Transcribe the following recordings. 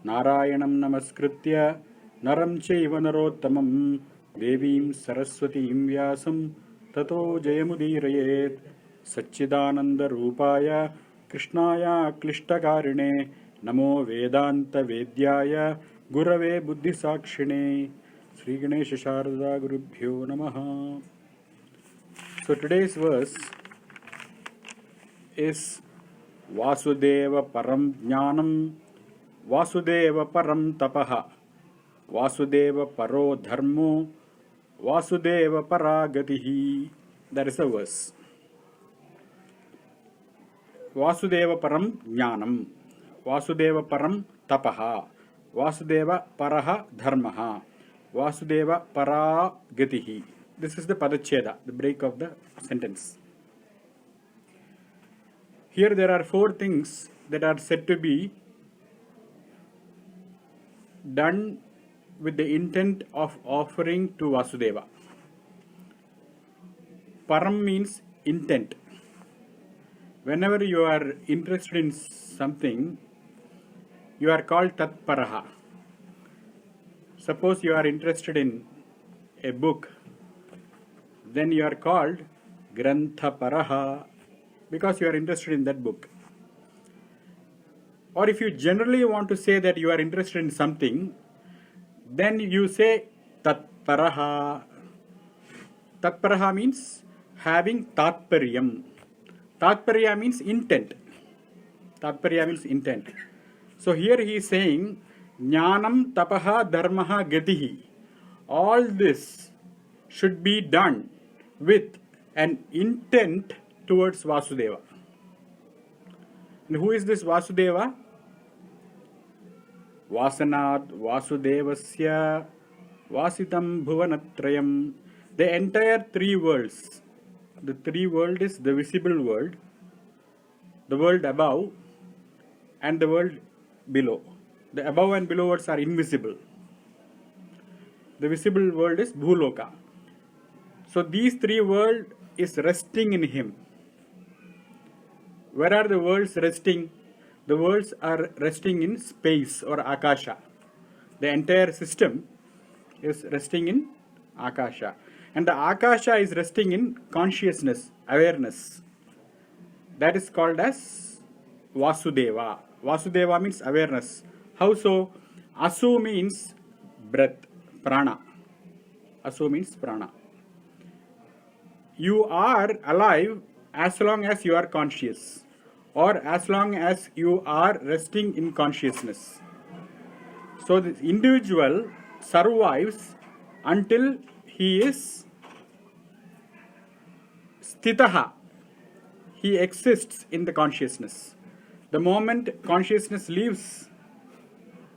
नारायणं नमस्कृत्य नरं चैव नरोत्तमं देवीं सरस्वतीं व्यासं ततो जयमुदीरयेत्। सच्चिदानन्दरूपाय कृष्णाय क्लिष्टकारिणे नमो वेदान्तवेद्याय गुरवे बुद्धिसाक्षिणे। Sri Ganesha Sharada Gurubhyo Namaha. So today's verse is Vasudeva Param Jnanam, Vasudeva Param Tapaha, Vasudeva Paro Dharmo, Vasudeva Paragatihi. That is the verse. Vasudeva Param Jnanam, Vasudeva Param Tapaha, Vasudeva Paraha Dharmaha, Vasudeva Paragatihi. This is the Padacheda, the break of the sentence. Here there are 4 things that are said to be done with the intent of offering to Vasudeva. Param means intent. Whenever you are interested in something, you are called Tatparaha. Suppose you are interested in a book, then you are called Granthaparaha because you are interested in that book. Or if you generally want to say that you are interested in something, then you say Tatparaha. Tatparaha means having Tatparyam. Tatparya means intent. Tatparya means intent. So here he is saying Jnanam Tapaha Dharmaha Gatihi. All this should be done with an intent towards Vasudeva. And who is this Vasudeva? Vasanad Vasudevasya Vasitam Bhuvanatrayam. The entire 3 worlds. The 3 world is the visible world, the world above, and the world below. The above and below worlds are invisible. The visible world is Bhuloka. So these 3 worlds is resting in him. Where are the worlds resting? The worlds are resting in space or Akasha. The entire system is resting in Akasha. And the Akasha is resting in consciousness, awareness. That is called as Vasudeva. Vasudeva means awareness. How so? Asu means breath, prana. Asu means prana. You are alive as long as you are conscious, or as long as you are resting in consciousness. So the individual survives until he is Sthitaha. He exists in the consciousness. The moment consciousness leaves,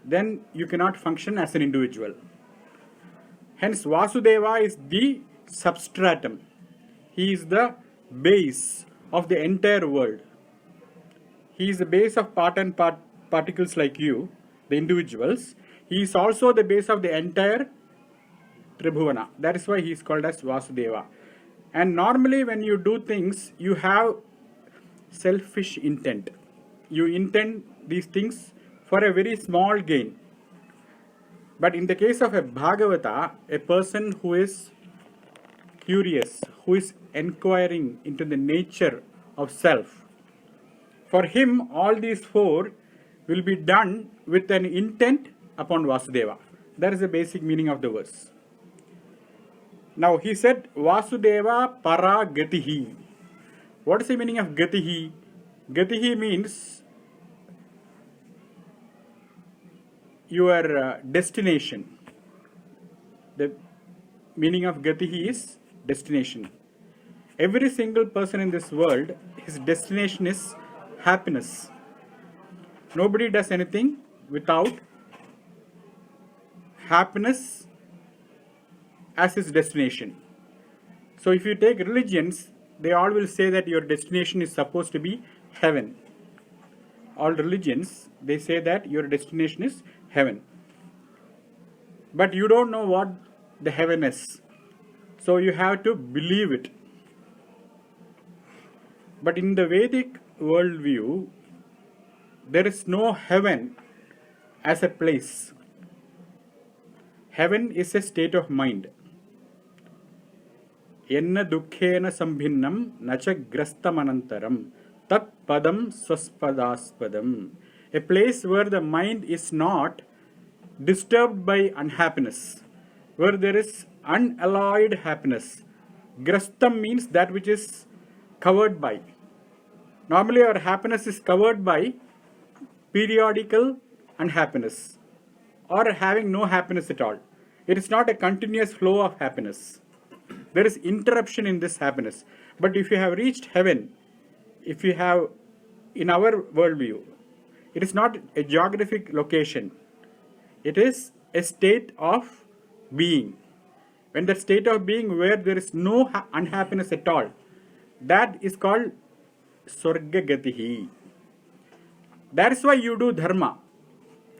then you cannot function as an individual. Hence Vasudeva is the substratum. He is the base of the entire world. He is the base of part and particles like you, the individuals. He is also the base of the entire Tribhuvana. That is why he is called as Vasudeva. And normally when you do things, you have selfish intent. You intend these things for a very small gain. But in the case of a Bhagavata, a person who is curious, who is inquiring into the nature of self, for him all these 4 will be done with an intent upon Vasudeva. That is the basic meaning of the verse. Now he said Vasudeva Paragatihi. What is the meaning of Gatihi? Gatihi means your destination. The meaning of Gatihi is destination. Every single person in this world, his destination is happiness. Nobody does anything without happiness as his destination. So if you take religions, they all will say that your destination is supposed to be heaven. All religions, they say that your destination is heaven. But you don't know what the heaven is. So you have to believe it. But in the Vedic worldview, there is no heaven as a place. Heaven is a state of mind. Enna dukkhena sambhinnam nacha grastamanantaram tat padam swaspadaaspadam. A place where the mind is not disturbed by unhappiness, where there is unalloyed happiness. Grastam means that which is covered by. Normally our happiness is covered by periodical unhappiness or having no happiness at all. It is not a continuous flow of happiness. There is interruption in this happiness. But if you have reached heaven, if you have, in our worldview, it is not a geographic location. It is a state of being. When that state of being where there is no unhappiness at all, that is called Swargagatihi. That is why you do dharma.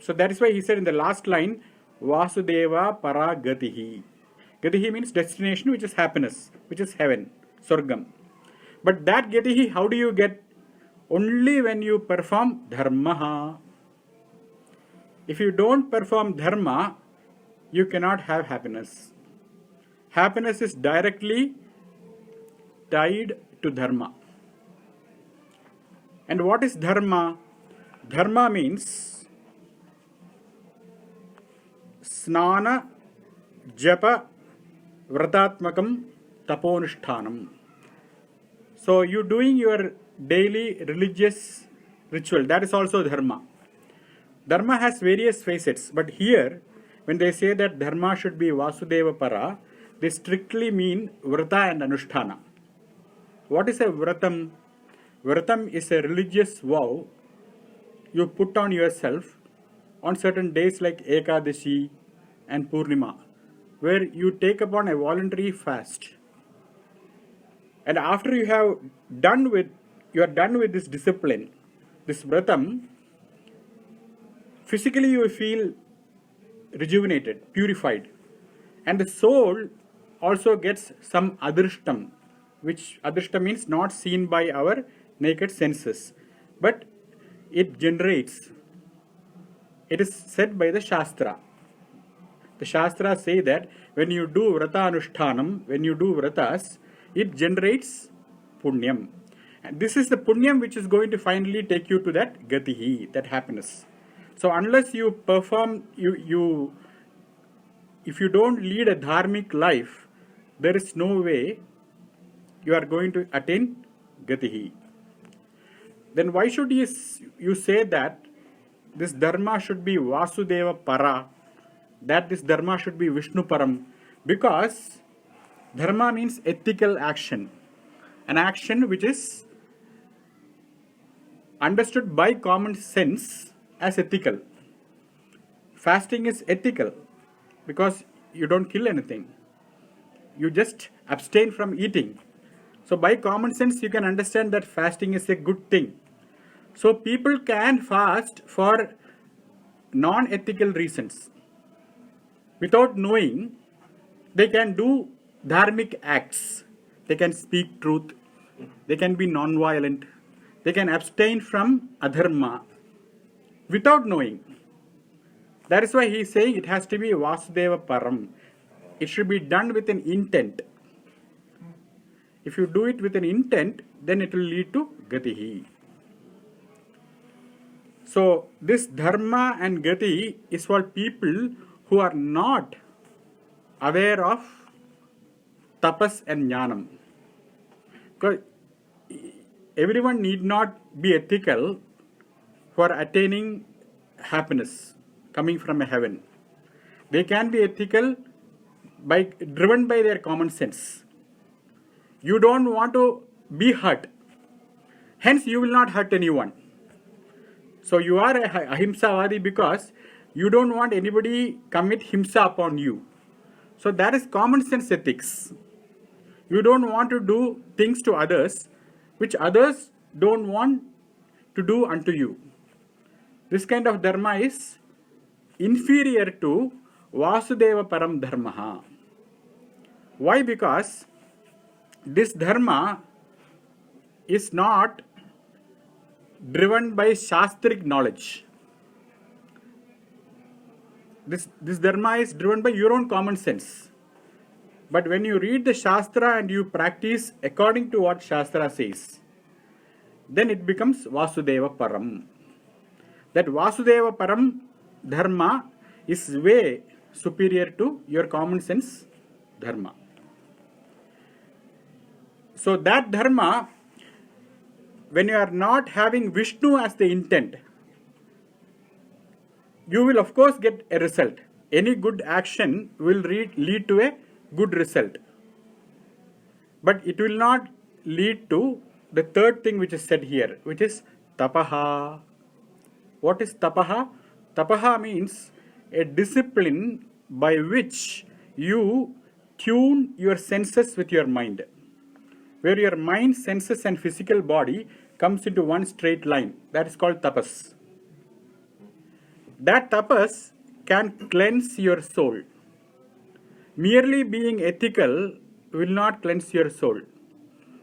So that is why he said in the last line, Vasudeva Paragatihi. Gatihi means destination, which is happiness, which is heaven, Swargam. But that Gatihi, how do you get? Only when you perform dharma. If you don't perform dharma, you cannot have happiness. Happiness is directly tied to dharma. And what is dharma? Dharma means snana, japa, vratatmakam, taponushthanam. So you doing your daily religious ritual, that is also dharma. Dharma has various facets, but here when they say that dharma should be Vasudeva Para, they strictly mean vrata and anusthana. What is a vratam? Vratam is a religious vow you put on yourself on certain days like Ekadashi and Purnima, where you take upon a voluntary fast. And after you are done with this discipline, this vratam, physically you feel rejuvenated, purified. And the soul also gets some adrishtam, which adrishtam means not seen by our naked senses, but it generates. It is said by the Shastra. The Shastras say that when you do vrata anushtanam, when you do vratas, it generates punyam. And this is the punyam which is going to finally take you to that gatihi, that happiness. So unless you perform, if you don't lead a dharmic life, there is no way you are going to attain gatihi. Then why should you say that this dharma should be Vasudeva Para, that this dharma should be Vishnu Param? Because dharma means ethical action, an action which is understood by common sense as ethical. Fasting is ethical because you don't kill anything. You just abstain from eating. So by common sense you can understand that fasting is a good thing. So people can fast for non-ethical reasons. Without knowing, they can do dharmic acts. They can speak truth. They can be non-violent. They can abstain from adharma without knowing. That is why he is saying it has to be Vasudeva Param. It should be done with an intent. If you do it with an intent, then it will lead to Gatihi. So this dharma and gati is for people who are not aware of tapas and jnanam. Because everyone need not be ethical for attaining happiness coming from a heaven. They can be ethical driven by their common sense. You don't want to be hurt. Hence you will not hurt anyone. So you are a ahimsavadi because you don't want anybody commit himsa upon you. So that is common sense ethics. You don't want to do things to others which others don't want to do unto you. This kind of dharma is inferior to Vasudeva Param Dharmaha. Why? Because this dharma is not driven by shastric knowledge. This dharma is driven by your own common sense. But when you read the Shastra and you practice according to what Shastra says, then it becomes Vasudeva Param. That Vasudeva Param dharma is way superior to your common sense dharma. So that dharma, when you are not having Vishnu as the intent, you will of course get a result. Any good action will lead to a good result. But it will not lead to the third thing which is said here, which is tapaha. What is tapaha? Tapaha means a discipline by which you tune your senses with your mind. Where your mind, senses and physical body comes into one straight line. That is called tapas. That tapas can cleanse your soul. Merely being ethical will not cleanse your soul.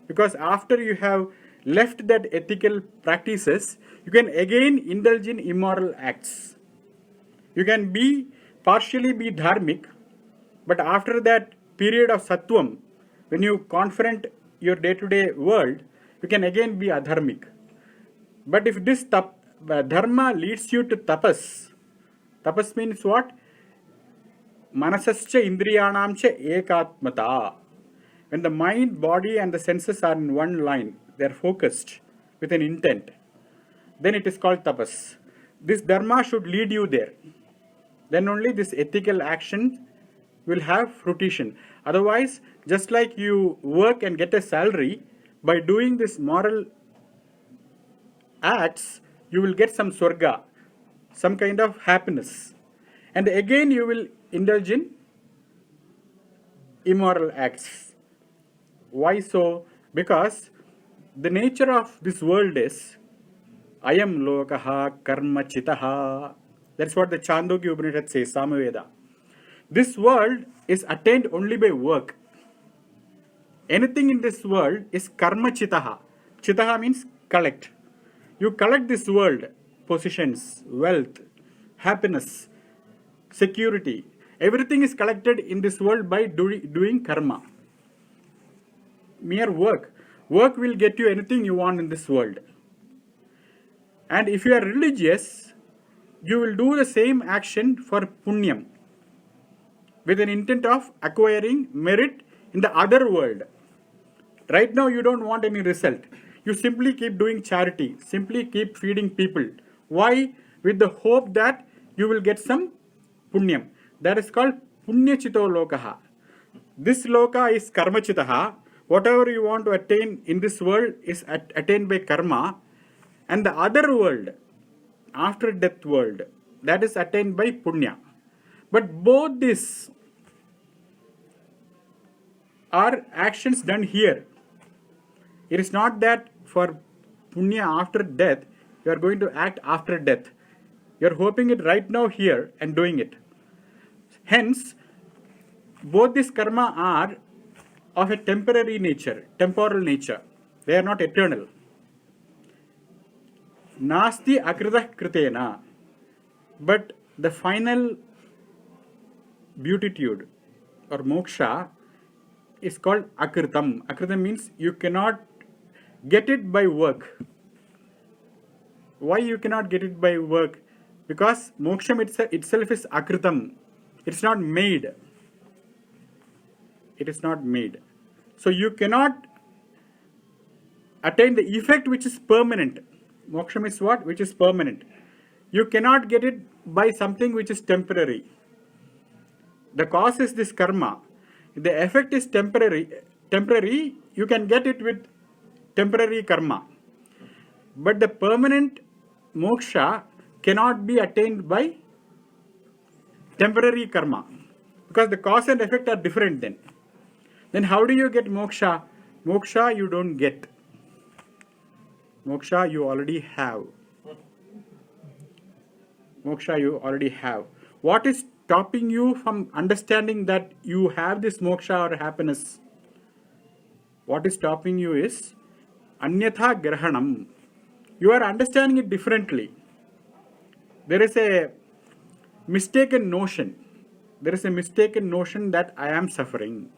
Because after you have left that ethical practices, you can again indulge in immoral acts. You can partially be dharmic, but after that period of sattvam, when you confront your day-to-day world, you can again be adharmic. But if this dharma leads you to tapas, tapas means what? Manasascha indriyanamcha ekatmata. When the mind, body and the senses are in one line, they are focused with an intent, then it is called tapas. This dharma should lead you there. Then only this ethical action will have fruition. Otherwise, just like you work and get a salary, by doing this moral acts, you will get some swarga, some kind of happiness. And again you will indulge in immoral acts. Why so? Because the nature of this world is ayam lokaha karma chitaha. That's what the Chandogya Upanishad says, Samaveda. This world is attained only by work. Anything in this world is karma chitaha. Chitaha means collect. You collect this world, positions, wealth, happiness, security. Everything is collected in this world by doing karma. Mere work. Work will get you anything you want in this world. And if you are religious, you will do the same action for punyam, with an intent of acquiring merit in the other world. Right now you don't want any result. You simply keep doing charity, simply keep feeding people. Why? With the hope that you will get some punyam. That is called punyachito lokaha. This loka is karmachitaha. Whatever you want to attain in this world is attained by karma. And the other world, after death world, that is attained by punya. But both these are actions done here. It is not that for punya after death, you are going to act after death. You are hoping it right now here and doing it. Hence, both these karma are of a temporary nature, temporal nature. They are not eternal. Nasti akrita kritena. But the final beatitude or moksha is called akritam. Akritam means you cannot get it by work. Why you cannot get it by work? Because moksham itself is akritam. It's not made. It is not made. So you cannot attain the effect which is permanent. Moksham is what? Which is permanent. You cannot get it by something which is temporary. The cause is this karma. The effect is temporary, you can get it with temporary karma. But the permanent moksha cannot be attained by temporary karma. Because the cause and effect are different then. Then how do you get moksha? Moksha you don't get. Moksha you already have. Moksha you already have. What is stopping you from understanding that you have this moksha or happiness? What is stopping you is anyatha grahanam. You are understanding it differently. There is a mistaken notion. There is a mistaken notion that I am suffering.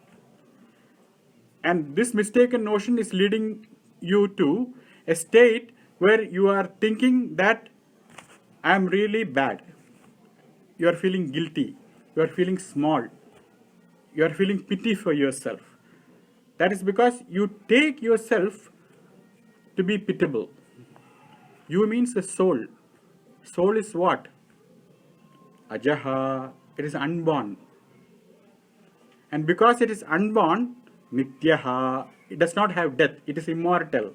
And this mistaken notion is leading you to a state where you are thinking that I am really bad. You are feeling guilty. You are feeling small. You are feeling pity for yourself. That is because you take yourself to be pitiable. You means the soul. Soul is what? Ajaha. It is unborn. And because it is unborn, Nityaha, it does not have death. It is immortal.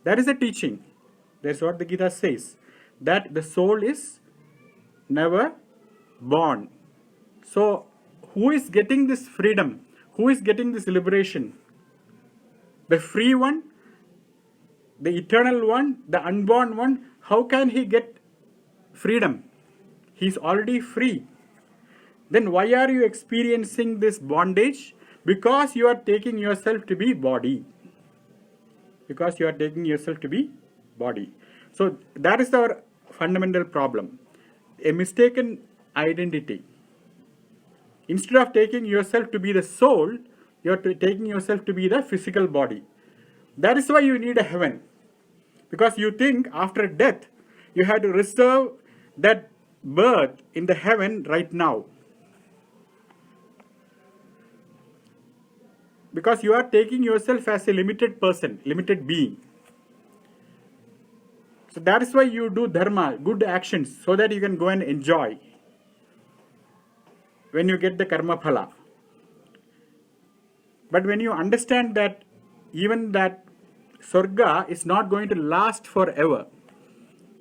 That is the teaching. That's what the Gita says. That the soul is never born. So, who is getting this freedom? Who is getting this liberation? The free one, the eternal one, the unborn one. How can he get freedom? He is already free. Then why are you experiencing this bondage? Because you are taking yourself to be body. Because you are taking yourself to be body. So that is our fundamental problem. A mistaken identity. Instead of taking yourself to be the soul, you are taking yourself to be the physical body. That is why you need a heaven. Because you think after death, you have to reserve that birth in the heaven right now. Because you are taking yourself as a limited person, limited being. So that is why you do dharma, good actions, so that you can go and enjoy when you get the karma phala. But when you understand that even that Swarga is not going to last forever.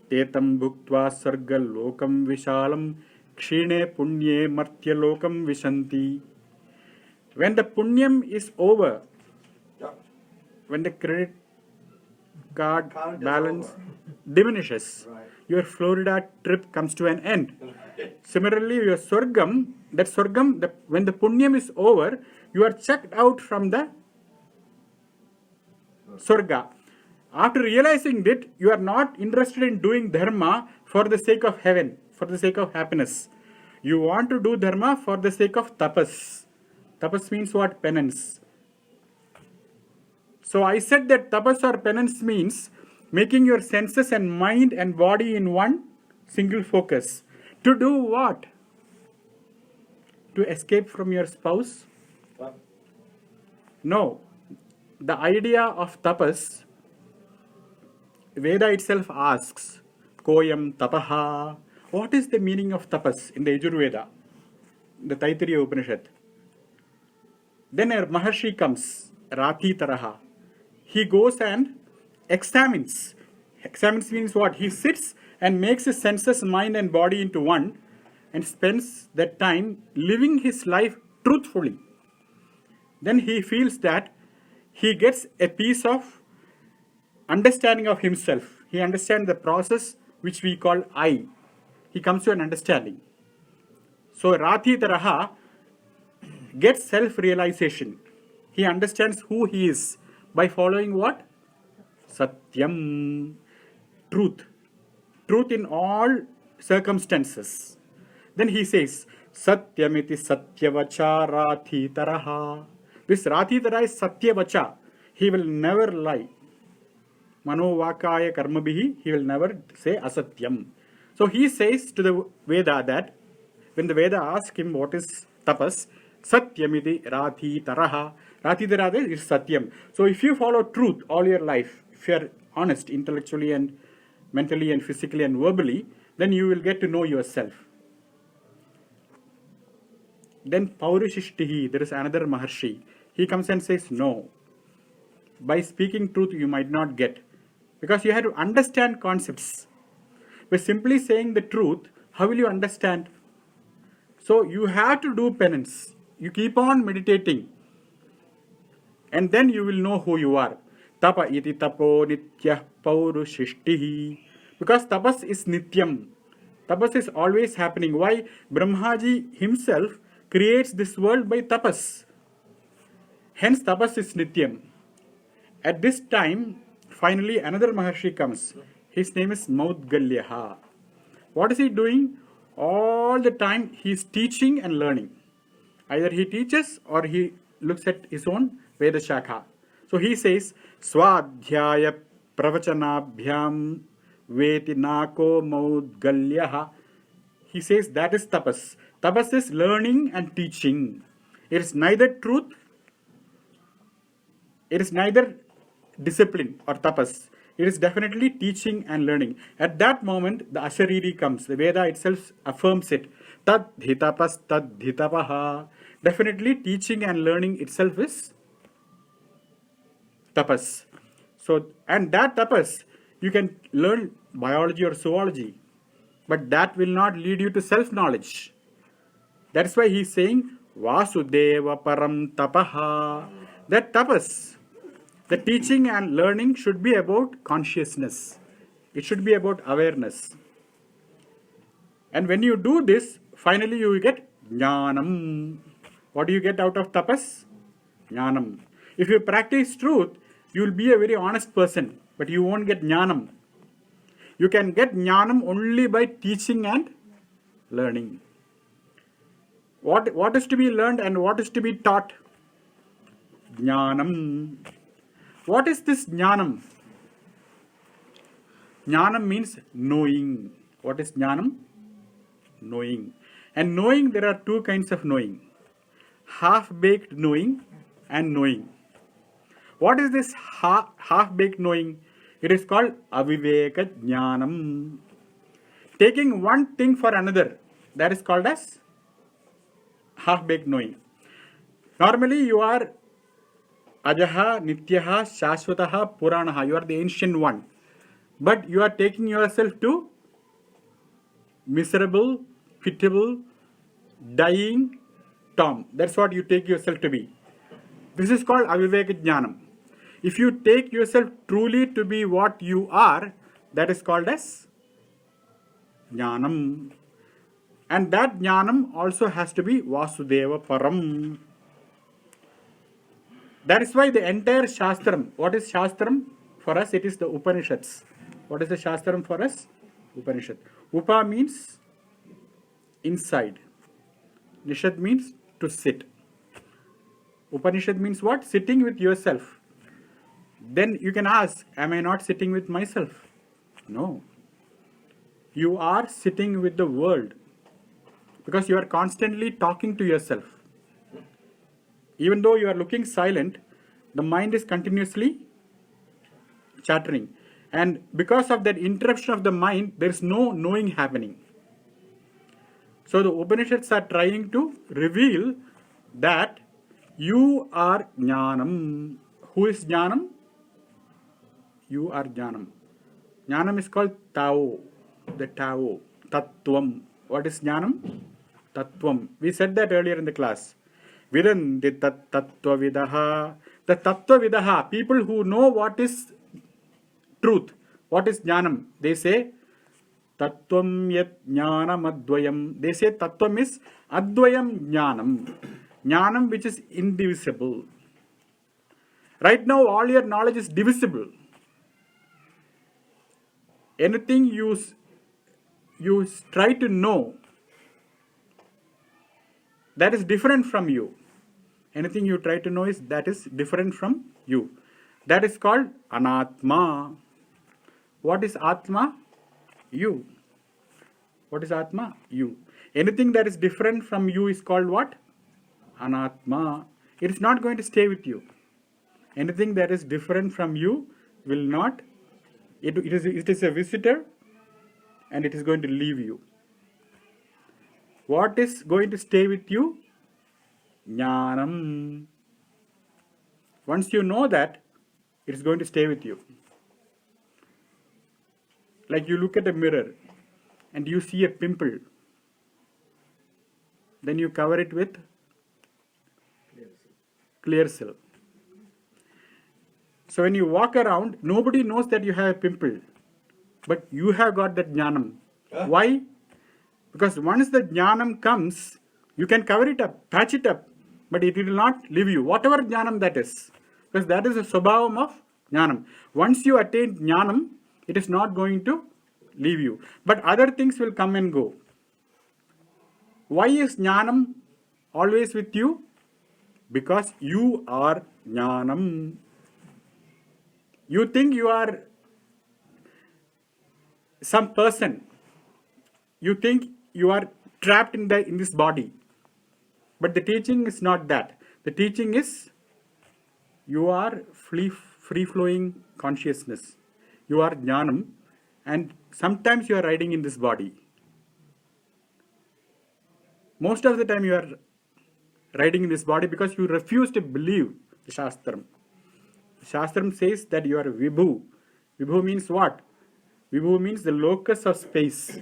Tetam bhuktva sarga lokam vishalam kshine punye martya lokam vishanti. When the punyam is over, when the credit card balance diminishes, your Florida trip comes to an end. Similarly, your Swargam, when the punyam is over, you are checked out from the Swarga. After realizing that, you are not interested in doing dharma for the sake of heaven, for the sake of happiness. You want to do dharma for the sake of tapas. Tapas means what? Penance. So I said that tapas or penance means making your senses and mind and body in one single focus. To do what? To escape from your spouse? No. The idea of tapas, Veda itself asks, Koyam tapaha. What is the meaning of tapas in the Yajurveda, the Taittiriya Upanishad? Then a Maharshi comes, Rathi Taraha. He goes and examines. Examines means what? He sits and makes his senses, mind and body into one and spends that time living his life truthfully. Then he feels that he gets a piece of understanding of himself. He understands the process which we call I. He comes to an understanding. So Rathi Taraha gets self-realization. He understands who he is by following what? Satyam. Truth. Truth in all circumstances. Then he says, Satyamiti Satyavacha Rathi Taraha. This Rathi Taraha is Satyavacha. He will never lie. Mano Vakaya Karmabihi, he will never say Asatyam. So he says to the Veda that when the Veda asks him what is tapas, Satyamiti Rathi Taraha. Rathi Taraha is Satyam. So if you follow truth all your life, if you are honest intellectually and mentally and physically and verbally, then you will get to know yourself. Then Paurishishtihi, there is another Maharshi. He comes and says, no. By speaking truth, you might not get. Because you have to understand concepts. By simply saying the truth, how will you understand? So you have to do penance. You keep on meditating. And then you will know who you are. Tapa iti tapo nityah paurushishtihi. Because tapas is nityam. Tapas is always happening. Why? Brahmaji himself creates this world by tapas. Hence tapas is nityam. At this time, finally another Maharshi comes. His name is Maudgalyaha. What is he doing? All the time he is teaching and learning. Either he teaches or he looks at his own Veda Shakha. So he says, Swadhyaya pravachanabhyam veti nako maudgalyaha. He says that is tapas. Tapas is learning and teaching. It is neither truth, it is neither discipline or tapas. It is definitely teaching and learning. At that moment, the Ashariri comes. The Veda itself affirms it. Tad dhitapas tad dhitapaha. Definitely teaching and learning itself is tapas. So, and that tapas, you can learn biology or zoology, but that will not lead you to self-knowledge. That's why he's saying, Vasudeva param tapaha. That tapas, the teaching and learning should be about consciousness. It should be about awareness. And when you do this, finally you will get jnanam. What do you get out of tapas? Jnanam. If you practice truth, you will be a very honest person, but you won't get jnanam. You can get jnanam only by teaching and learning. What is to be learned and what is to be taught? Jnanam. What is this jnanam? Jnanam means knowing. What is jnanam? Knowing. And knowing, there are two kinds of knowing. Half-baked knowing and knowing. What is this half-baked knowing? It is called aviveka jnanam. Taking one thing for another, that is called as half-baked knowing. Normally you are Ajaha, Nityaha, Shashvataha, Puranaha. You are the ancient one. But you are taking yourself to miserable, pitiable, dying Tom. That's what you take yourself to be. This is called Aviveka Jnanam. If you take yourself truly to be what you are, that is called as Jnanam. And that Jnanam also has to be Vasudeva Param. That is why the entire Shastram, what is Shastram? For us it is the Upanishads. What is the Shastram for us? Upanishad. Upa means inside. Nishad means to sit. Upanishad means what? Sitting with yourself. Then you can ask, am I not sitting with myself? No. You are sitting with the world. Because you are constantly talking to yourself. Even though you are looking silent, the mind is continuously chattering. And because of that interruption of the mind, there is no knowing happening. So the Upanishads are trying to reveal that you are Jnanam. Who is Jnanam? You are Jnanam. Jnanam is called Tao. The Tao. Tattvam. What is Jnanam? Tattvam. We said that earlier in the class. Vidanti tat tattva vidaha. The tattva vidaha, people who know what is truth, what is jnanam, they say tattvam yat jnanam advayam. They say tattvam is advayam jnanam. Jnanam which is indivisible. Right now all your knowledge is divisible. Anything you try to know, that is different from you. Anything you try to know that is different from you. That is called anatma. What is atma? You. What is atma? You. Anything that is different from you is called what? Anatma. It is not going to stay with you. Anything that is different from you will not. It is a visitor and it is going to leave you. What is going to stay with you? Jnanam. Once you know that, it is going to stay with you. Like you look at a mirror and you see a pimple. Then you cover it with clear cell. So when you walk around, nobody knows that you have a pimple. But you have got that jnanam. Why? Because once the jnanam comes, you can cover it up, patch it up, but it will not leave you. Whatever jnanam that is. Because that is the swabhavam of jnanam. Once you attain jnanam, it is not going to leave you. But other things will come and go. Why is Jnanam always with you? Because you are Jnanam. You think you are some person. You think you are trapped in this body. But the teaching is not that. The teaching is you are free-flowing consciousness. You are Jnanam, and sometimes you are riding in this body. Most of the time you are riding in this body because you refuse to believe the Shastram. The Shastram says that you are Vibhu. Vibhu means what? Vibhu means the locus of space.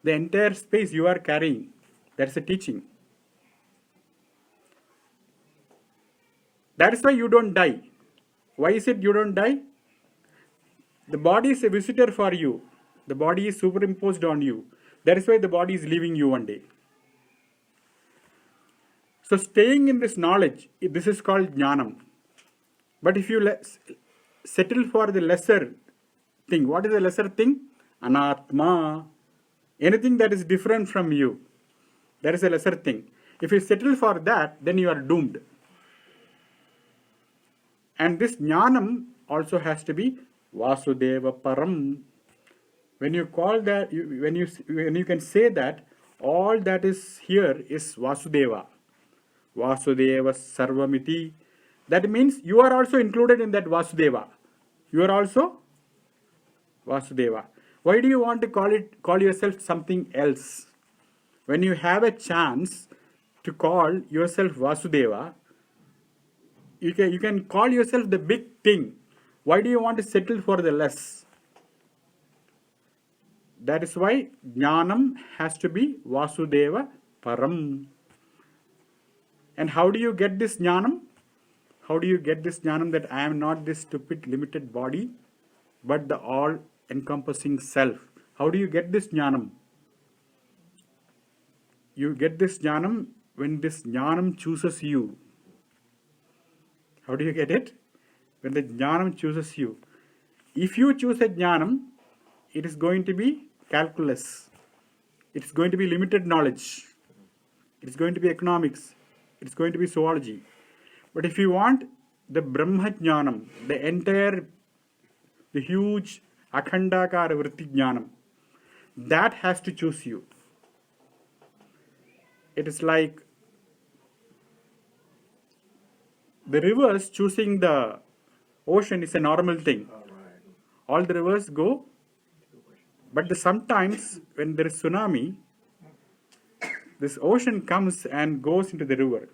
The entire space you are carrying. That's the teaching. That is why you don't die. Why is it you don't die? The body is a visitor for you. The body is superimposed on you. That is why the body is leaving you one day. So staying in this knowledge, this is called Jnanam. But if you settle for the lesser thing, what is the lesser thing? Anatma. Anything that is different from you. That is a lesser thing. If you settle for that, then you are doomed. And this Jnanam also has to be Vasudeva Param. When you call that, when you can say that, all that is here is Vasudeva. Vasudeva Sarvamiti. That means you are also included in that Vasudeva. You are also Vasudeva. Why do you want to call yourself something else? When you have a chance to call yourself Vasudeva, you can call yourself the big thing. Why do you want to settle for the less? That is why Jnanam has to be Vasudeva Param. And how do you get this Jnanam? How do you get this Jnanam that I am not this stupid limited body, but the all-encompassing self? How do you get this Jnanam? You get this Jnanam when this Jnanam chooses you. How do you get it? When the Jnanam chooses you. If you choose a Jnanam, it is going to be calculus. It's going to be limited knowledge. It's going to be economics. It's going to be zoology. But if you want the Brahma Jnanam, the huge Akhandakara Vritti Jnanam, that has to choose you. It is like the rivers choosing the ocean is a normal thing. All the rivers go, but sometimes when there is tsunami, this ocean comes and goes into the river.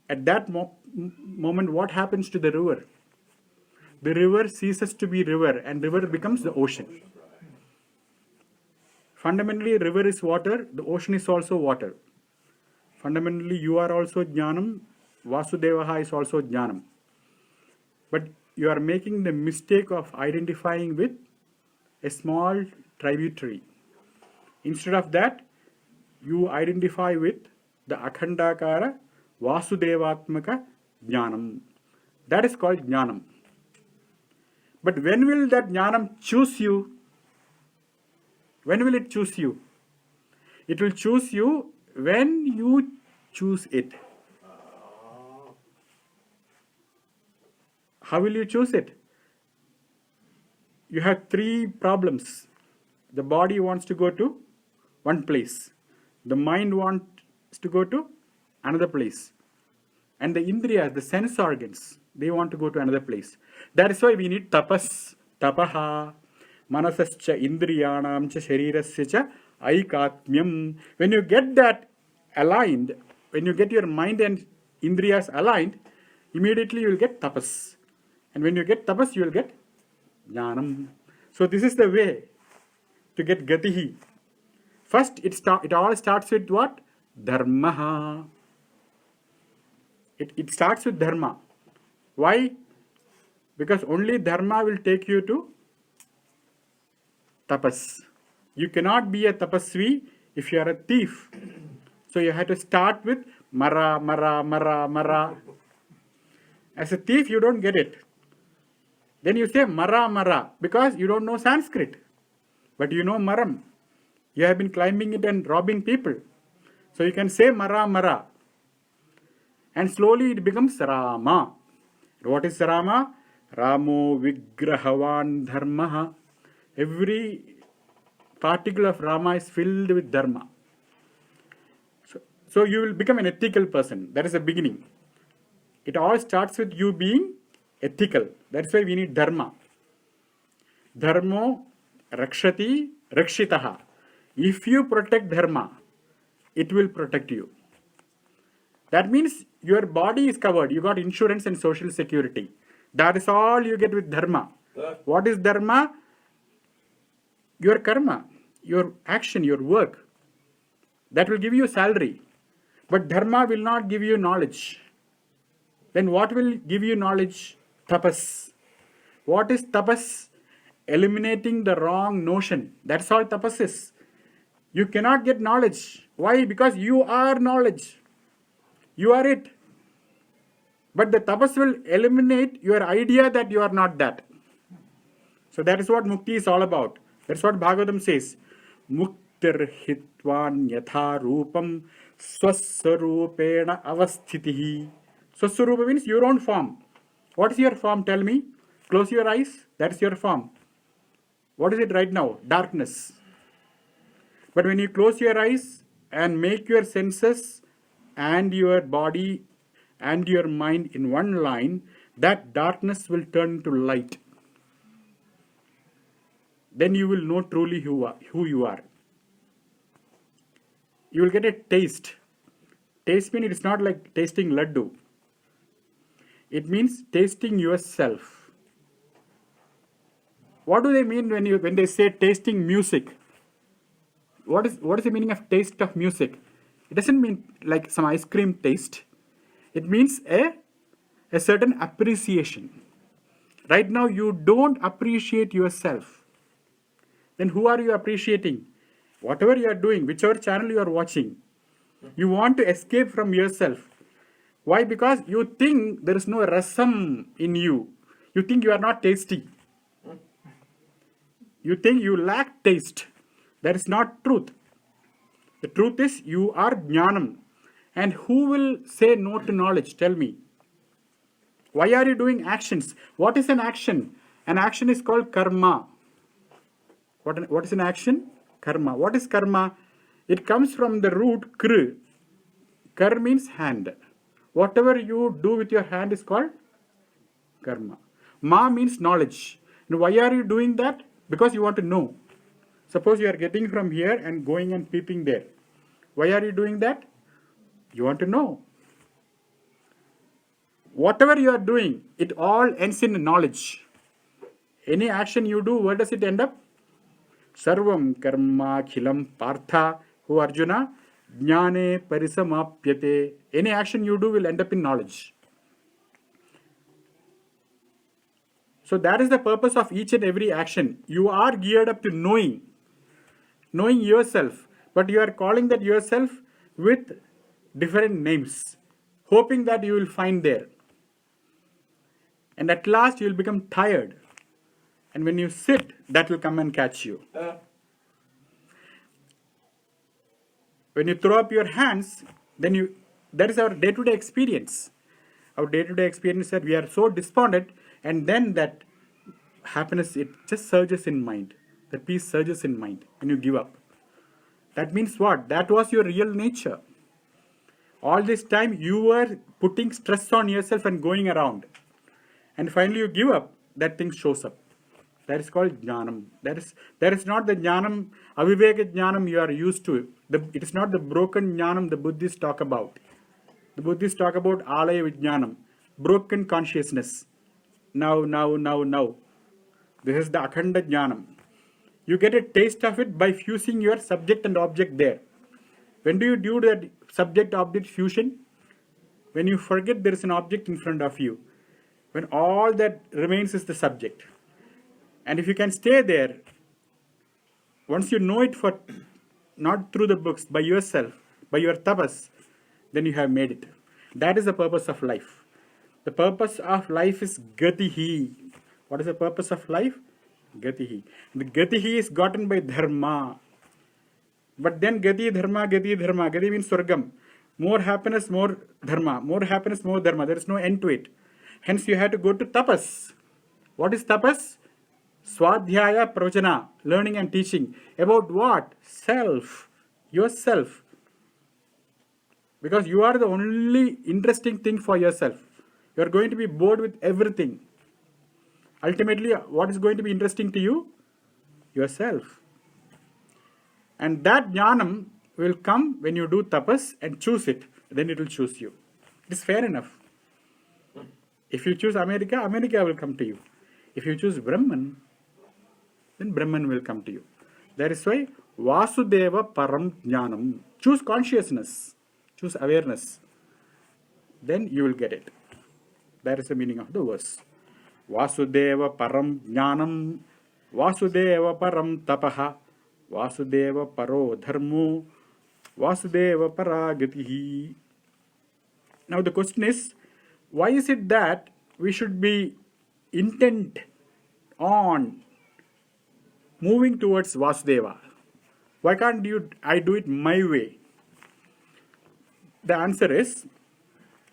At that moment, what happens to the river? The river ceases to be river and river becomes the ocean. Fundamentally, river is water, the ocean is also water. Fundamentally, you are also Jnanam, Vasudevaha is also Jnanam. But you are making the mistake of identifying with a small tributary. Instead of that, you identify with the Akhandakara Vasudevatmaka Jnanam. That is called Jnanam. But when will that Jnanam choose you? When will it choose you? It will choose you when you choose it. How will you choose it? You have three problems. The body wants to go to one place. The mind wants to go to another place. And the indriya, the sense organs, they want to go to another place. That is why we need tapas, tapaha, manasascha indriyanam cha sharirasya cha aikatmyam. When you get that aligned, when you get your mind and indriyas aligned, immediately you will get tapas. And when you get tapas, you will get jnanam. So this is the way to get gatihi. First, it all starts with what? Dharma. It starts with dharma. Why? Because only dharma will take you to tapas. You cannot be a tapasvi if you are a thief. So you have to start with mara, mara, mara, mara. As a thief, you don't get it. Then you say mara, mara because you don't know Sanskrit. But you know maram. You have been climbing it and robbing people. So you can say Mara Mara. And slowly it becomes Rama. What is Rama? Ramo Vigrahavan Dharmaha. Every particle of Rama is filled with Dharma. So you will become an ethical person. That is the beginning. It all starts with you being ethical. That's why we need Dharma. Dharmo Rakshati Rakshitaha. If you protect Dharma, it will protect you. That means your body is covered. You got insurance and social security. That is all you get with Dharma. What is Dharma? Your karma, your action, your work. That will give you salary. But Dharma will not give you knowledge. Then what will give you knowledge? Tapas. What is tapas? Eliminating the wrong notion. That's all tapas is. You cannot get knowledge. Why? Because you are knowledge. You are it. But the tapas will eliminate your idea that you are not that. So that is what mukti is all about. That's what Bhagavatam says. Muktir hitvan yatha rupam swasarupena avasthitihi. Swaswarupa means your own form. What is your form? Tell me. Close your eyes. That is your form. What is it right now? Darkness. But when you close your eyes and make your senses and your body and your mind in one line, that darkness will turn into light. Then you will know truly who you are. You will get a taste. Taste means it's not like tasting laddu. It means tasting yourself. What do they mean when they say tasting music? What is the meaning of taste of music? It doesn't mean like some ice cream taste. It means a certain appreciation. Right now you don't appreciate yourself. Then who are you appreciating? Whatever you are doing, whichever channel you are watching, you want to escape from yourself. Why? Because you think there is no rasam in you. You think you are not tasty. You think you lack taste. That is not truth. The truth is you are jnanam. And who will say no to knowledge? Tell me. Why are you doing actions? What is an action? An action is called karma. What is an action? Karma. What is karma? It comes from the root kr. Kar means hand. Whatever you do with your hand is called karma. Ma means knowledge. And why are you doing that? Because you want to know. Suppose you are getting from here and going and peeping there. Why are you doing that? You want to know. Whatever you are doing, it all ends in knowledge. Any action you do, where does it end up? Sarvam karma khilam partha, who Arjuna, jnane parisamapyate. Any action you do will end up in knowledge. So that is the purpose of each and every action. You are geared up to knowing yourself, but you are calling that yourself with different names, hoping that you will find there. And at last you will become tired. And when you sit, that will come and catch you. When you throw up your hands, that is our day-to-day experience. Our day-to-day experience is that we are so despondent, and then that happiness, it just surges in mind. That peace surges in mind when you give up. That means what? That was your real nature. All this time you were putting stress on yourself and going around. And finally you give up, that thing shows up. That is called jnanam. That is not the jnanam, aviveka jnanam you are used to. It is not the broken jnanam the Buddhists talk about. The Buddhists talk about alaya vijnanam, broken consciousness. Now. This is the akhanda jnanam. You get a taste of it by fusing your subject and object there. When do you do that subject-object fusion? When you forget there is an object in front of you. When all that remains is the subject. And if you can stay there, once you know it not through the books, by yourself, by your tapas, then you have made it. That is the purpose of life. The purpose of life is gatihi. What is the purpose of life? Gatihi. The gatihi is gotten by dharma. But then gati dharma, gati dharma. Gati means swargam. More happiness, more dharma. More happiness, more dharma. There is no end to it. Hence you have to go to tapas. What is tapas? Swadhyaya pravachana. Learning and teaching. About what? Self. Yourself. Because you are the only interesting thing for yourself. You are going to be bored with everything. Ultimately, what is going to be interesting to you? Yourself. And that jnanam will come when you do tapas and choose it. Then it will choose you. It is fair enough. If you choose America, America will come to you. If you choose Brahman, then Brahman will come to you. That is why Vasudeva Param Jnanam. Choose consciousness. Choose awareness. Then you will get it. That is the meaning of the verse. Vasudeva Param Jnanam. Vasudeva Param Tapaha. Vasudeva Paro Dharmo. Vasudeva Paragatihi. Now the question is, why is it that we should be intent on moving towards Vasudeva? Why can't I do it my way? The answer is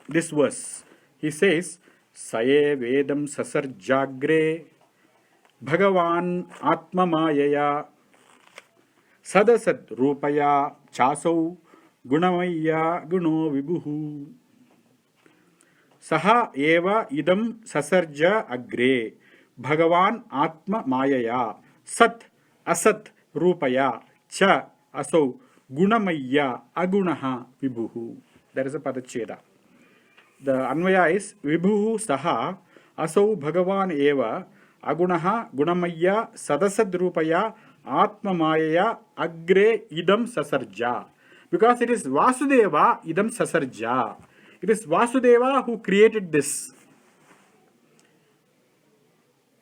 this verse. He says, Saye Vedam Sasarjagre Bhagavan Atma Mayaya Sadasad Rupaya Chasau Gunamaya Guno Vibhuhu Saha Eva Idam Sasarja Agre Bhagavan Atma Mayaya Sat Asat Rupaya Cha Asau Gunamaya Agunaha Vibhuhu. That is a Padacheda. The Anvaya is Vibhuhu Saha Asau Bhagavan Eva Agunaha Gunamaya Sadasad Rupaya Atma Mayaya Agre Idam Sasarja. Because it is Vasudeva Idam Sasarja. It is Vasudeva who created this.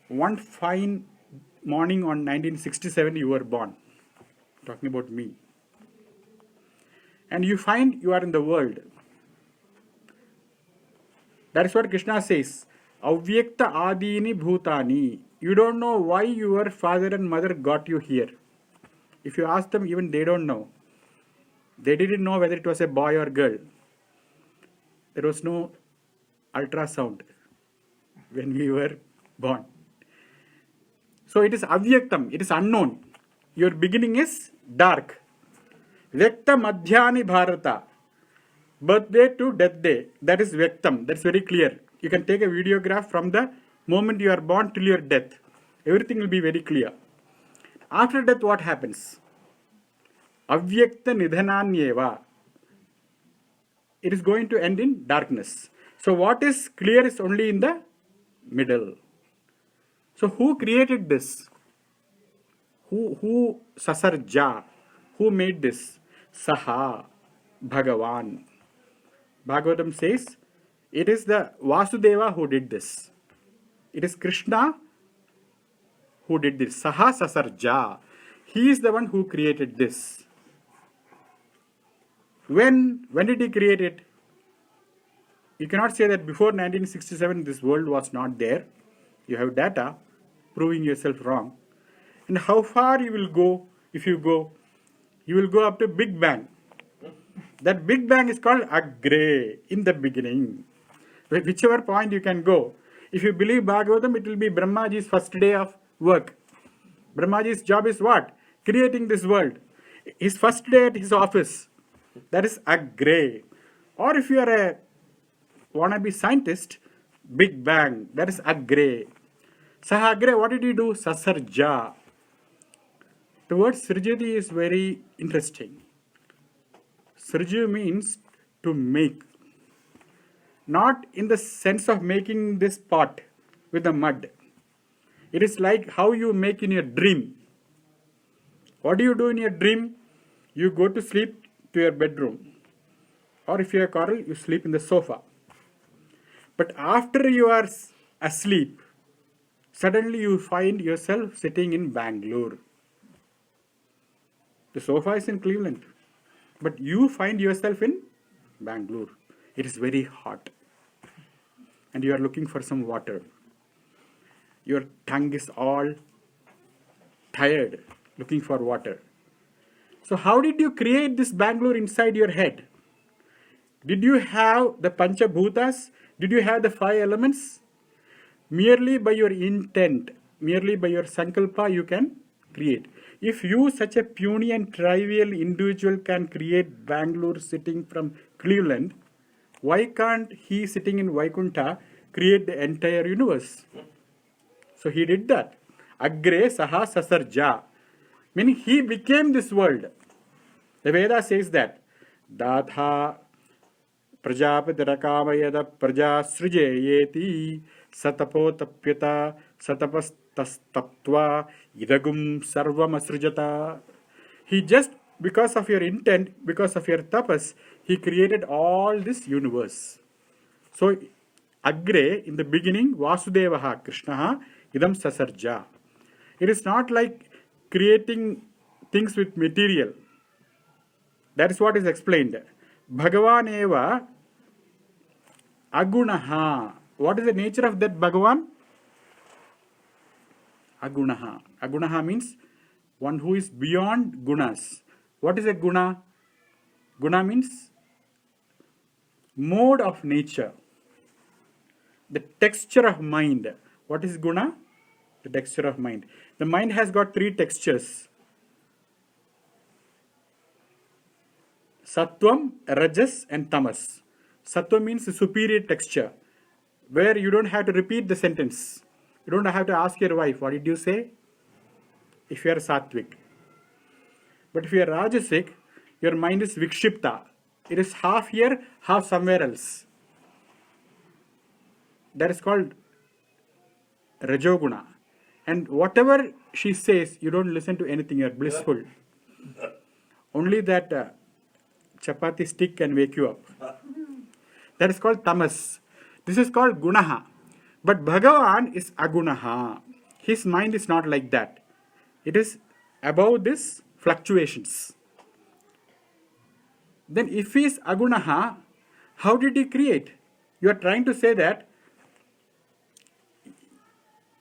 One fine morning on 1967 you were born. Talking about me. And you find you are in the world. That is what Krishna says. Avyakta adini bhutani. You don't know why your father and mother got you here. If you ask them, even they don't know. They didn't know whether it was a boy or girl. There was no ultrasound when we were born. So it is avyaktam, it is unknown. Your beginning is dark. Vyakta madhyani bharata. Birthday to death day. That is vyaktam. That's very clear. You can take a videograph from the moment you are born till your death. Everything will be very clear. After death, what happens? Avyakta nidhananyeva. It is going to end in darkness. So what is clear is only in the middle. So who created this? Who Sasarja? Who made this? Saha, Bhagavan. Bhagavatam says, it is the Vasudeva who did this. It is Krishna who did this. Saha Sasarja. He is the one who created this. When did he create it? You cannot say that before 1967 this world was not there. You have data proving yourself wrong. And how far you will go if you go? You will go up to Big Bang. That Big Bang is called Agre, in the beginning. Whichever point you can go. If you believe Bhagavatam, it will be Brahmaji's first day of work. Brahmaji's job is what? Creating this world. His first day at his office. That is Agre. Or if you are a wannabe scientist, Big Bang. That is Agre. Saha Agre, what did he do? Sasarja. The word Srijati is very interesting. Sriju means to make. Not in the sense of making this pot with the mud. It is like how you make in your dream. What do you do in your dream? You go to sleep to your bedroom. Or if you are a coral, you sleep in the sofa. But after you are asleep, suddenly you find yourself sitting in Bangalore. The sofa is in Cleveland. But you find yourself in Bangalore. It is very hot. And you are looking for some water. Your tongue is all tired, looking for water. So how did you create this Bangalore inside your head? Did you have the Panchabhutas? Did you have the 5 elements? Merely by your intent, merely by your sankalpa, you can create. If you, such a puny and trivial individual, can create Bangalore sitting from Cleveland, why can't he sitting in Vaikunta create the entire universe? So he did that. Agre saha sasarja. Meaning he became this world. The Veda says that. Datha prajapati rakamayada praja srijayeti satapotapyata satapastastaptva idagum sarvam asrijata. He just, because of your intent, because of your tapas, he created all this universe. So, Agre, in the beginning, Vasudevaha Krishnaha idam sasarja. It is not like creating things with material. That is what is explained. Bhagavan eva agunaha. What is the nature of that Bhagavan? Agunaha. Agunaha means one who is beyond gunas. What is a guna? Guna means mode of nature. The texture of mind. What is guna? The texture of mind. The mind has got 3 textures. Sattvam, Rajas and Tamas. Sattva means the superior texture, where you don't have to repeat the sentence. You don't have to ask your wife, what did you say? If you are sattvic. But if you are rajasic, your mind is vikshipta. It is half here, half somewhere else. That is called rajoguna. And whatever she says, you don't listen to anything, you are blissful. Only that chapati stick can wake you up. That is called tamas. This is called gunaha. But Bhagavan is agunaha. His mind is not like that. It is above this fluctuations. Then if he is agunaha, how did he create? You are trying to say that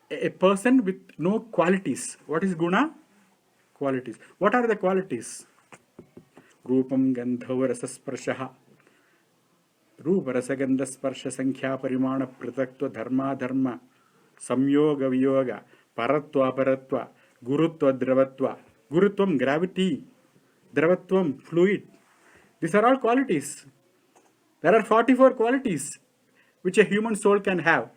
a person with no qualities. What is guna? Qualities. What are the qualities? Rupam gandhava rasasparshaha. Rupa rasagandha sparsha sankhya parimana pratakva dharma dharma samyoga viyoga paratva aparatva gurutva dravatva. Gurutvam gravity, dravatvam fluid. These are all qualities. There are 44 qualities which a human soul can have.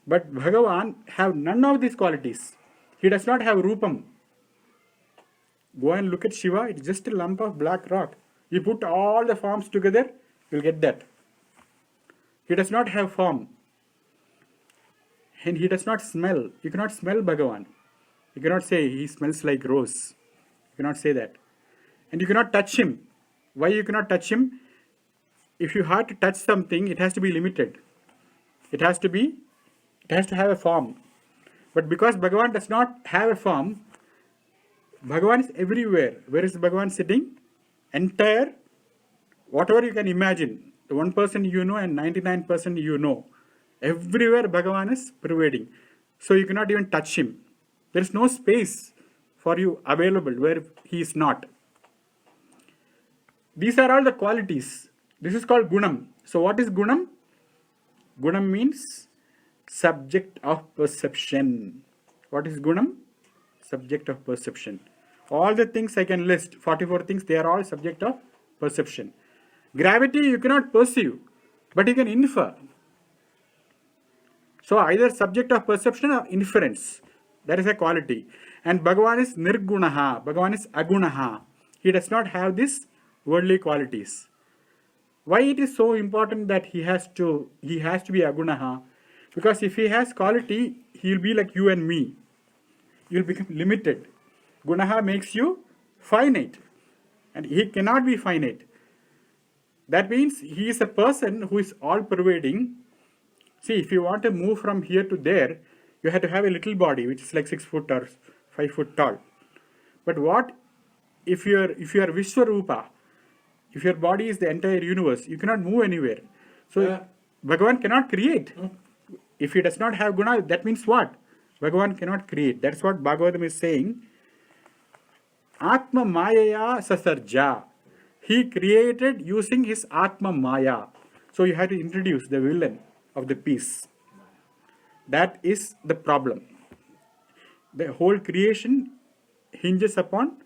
But Bhagavan have none of these qualities. He does not have rupam. Go and look at Shiva, it's just a lump of black rock. You put all the forms together, you'll get that. He does not have form. And he does not smell. You cannot smell Bhagavan. You cannot say he smells like rose. You cannot say that. And you cannot touch him. Why you cannot touch him? If you have to touch something, it has to be limited. It has to have a form. But because Bhagavan does not have a form, Bhagavan is everywhere. Where is Bhagavan sitting? Entire, whatever you can imagine. The 1% you know and 99% you know. Everywhere Bhagavan is pervading. So you cannot even touch him. There is no space for you available where he is not. These are all the qualities. This is called gunam. So what is gunam? Gunam means subject of perception. What is gunam? Subject of perception. All the things I can list, 44 things, they are all subject of perception. Gravity you cannot perceive, but you can infer. So either subject of perception or inference. That is a quality. And Bhagavan is nirgunaha. Bhagavan is agunaha. He does not have these worldly qualities. Why it is so important that he has to be agunaha? Because if he has quality, he will be like you and me. You will become limited. Gunaha makes you finite. And he cannot be finite. That means he is a person who is all pervading. See, if you want to move from here to there, you have to have a little body which is like 6 foot or 5 foot tall. But what if you are Vishwarupa? If your body is the entire universe, you cannot move anywhere. So Bhagavan cannot create. If he does not have guna, that means what? Bhagavan cannot create. That's what Bhagavatam is saying. Atma Mayaya Sasarja. He created using his Atma Maya. So you have to introduce the villain of the piece. That is the problem. The whole creation hinges upon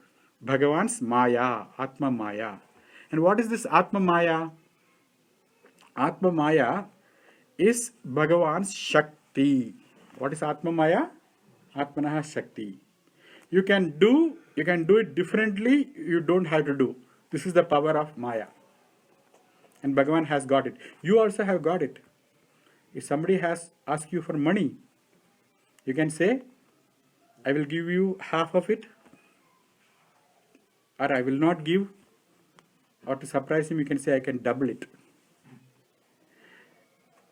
Bhagavan's Maya, Atma Maya. And what is this Atma Maya? Atma Maya is Bhagavan's Shakti. What is Atma Maya? Atmanaha Shakti. You can do it differently, you don't have to do. This is the power of Maya. And Bhagavan has got it. You also have got it. If somebody has asked you for money, you can say, I will give you half of it, or I will not give, or to surprise him, you can say, I can double it.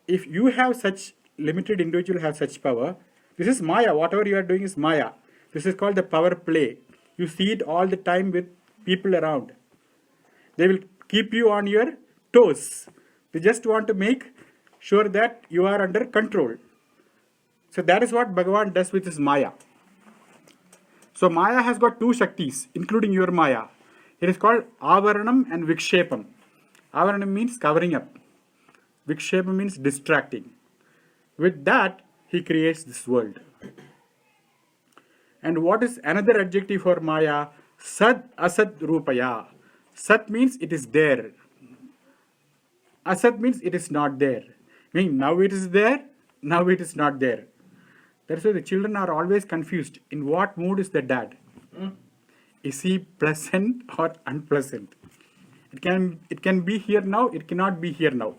If you have such limited individual have such power, this is Maya. Whatever you are doing is Maya. This is called the power play. You see it all the time with people around. They will keep you on your toes. They just want to make sure that you are under control. So that is what Bhagavan does with his Maya. So Maya has got two Shaktis, including your Maya. It is called Avaranam and Vikshepam. Avaranam means covering up. Vikshepam means distracting. With that, he creates this world. And what is another adjective for Maya? Sad Asad Rupaya. Sat means it is there. Asad means it is not there. Meaning now it is there, now it is not there. That's why the children are always confused. In what mood is the dad? Is he pleasant or unpleasant? It can be here now, it cannot be here now.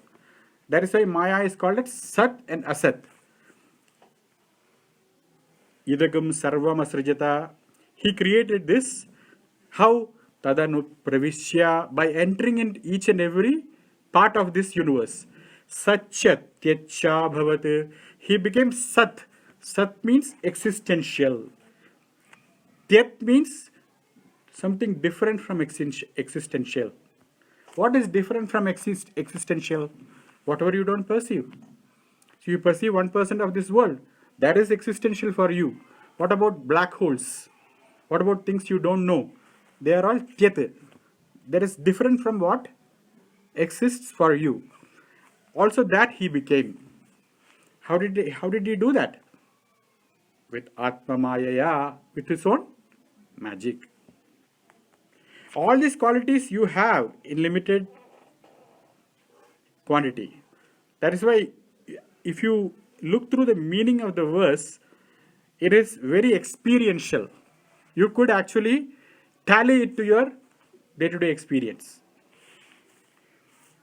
That is why Maya is called as Sat and Asat. Idagam Sarvam Asrajata. He created this. How? Tadanu Pravishya. By entering in each and every part of this universe. Satchat Tyacha Bhavat. He became Sat. Sat means existential. Tyat means something different from existential. What is different from existential? Whatever you don't perceive. So you perceive 1% of this world. That is existential for you. What about black holes? What about things you don't know? They are all tyat. That is different from what exists for you. Also that he became. How did he do that? With Atma Mayaya, with his own magic. All these qualities you have in limited quantity. That is why if you look through the meaning of the verse, it is very experiential. You could actually tally it to your day-to-day experience.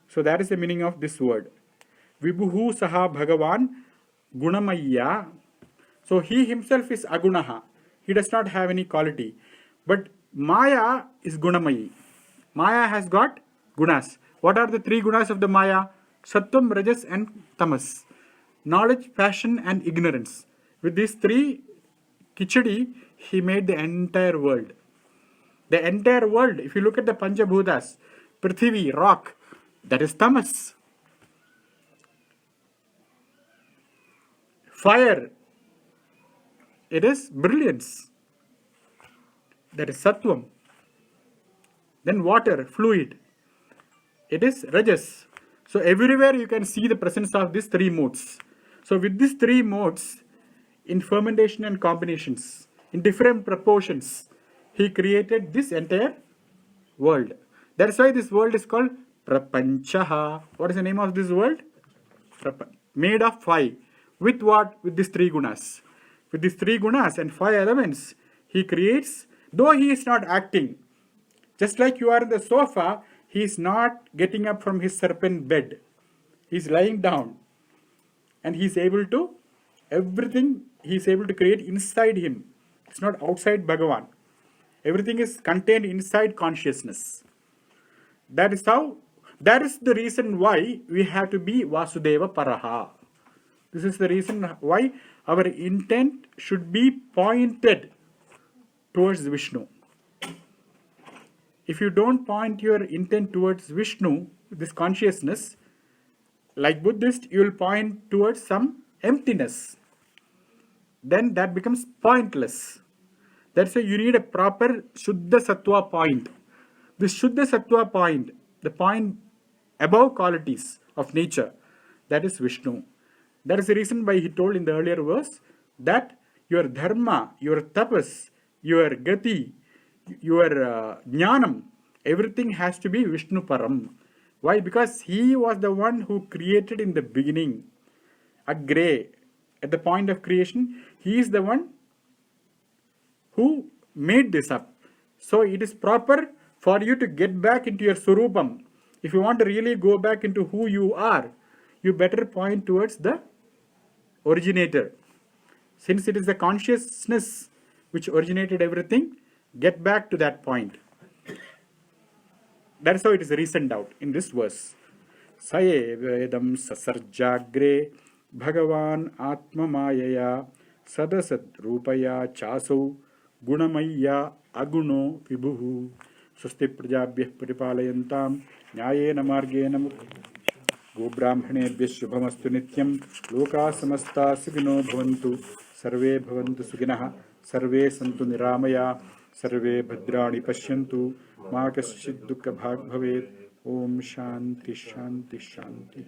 So that is the meaning of this word. Vibhuhu Saha Bhagavan Gunamaya. So he himself is Agunaha. He does not have any quality. But Maya is Gunamayi. Maya has got gunas. What are the three gunas of the Maya? Sattvam, Rajas and Tamas. Knowledge, passion and ignorance. With these three, Kichadi, he made the entire world. The entire world, if you look at the Panchabhutas, Prithvi, rock, that is Tamas. Fire, it is brilliance. That is Sattvam. Then water, fluid. It is Rajas. So everywhere you can see the presence of these three modes. So with these three modes, in fermentation and combinations, in different proportions, he created this entire world. That's why this world is called Prapanchaha. What is the name of this world? Made of 5. With what? With these 3 gunas. With these 3 gunas and 5 elements, he creates, though he is not acting. Just like you are in the sofa, he is not getting up from his serpent bed. He is lying down. And he is able to, everything he is able to create inside him. It's not outside Bhagavan. Everything is contained inside consciousness. That is the reason why we have to be Vasudeva Paraha. This is the reason why our intent should be pointed towards Vishnu. If you don't point your intent towards Vishnu, this consciousness, like Buddhist, you will point towards some emptiness. Then that becomes pointless. That's why you need a proper Shuddha Sattva point. This Shuddha Sattva point, the point above qualities of nature, that is Vishnu. That is the reason why he told in the earlier verse that your dharma, your tapas, your gati, your jnanam, everything has to be Vishnu Param. Why? Because he was the one who created in the beginning. Agre, at the point of creation, he is the one who made this up. So it is proper for you to get back into your Surupam. If you want to really go back into who you are, you better point towards the originator. Since it is the consciousness which originated everything, get back to that point. That is how it is reasoned out in this verse. Saye vedam sasarjagre bhagavan atma mayaya sadasat rupaya chaso gunamaya aguno vibhuhu swasti prajabhyah paripalayantam nyayena margena गोब्राह्मणेभ्यः शुभमस्तु नित्यं लोकाः समस्ताः सुखिनो भवन्तु सर्वे भवन्तु सुखिनः सर्वे सन्तु निरामया सर्वे भद्राणि पश्यन्तु मा कश्चित् दुःखभाग् भवेत् ओम शांति शांति शांति।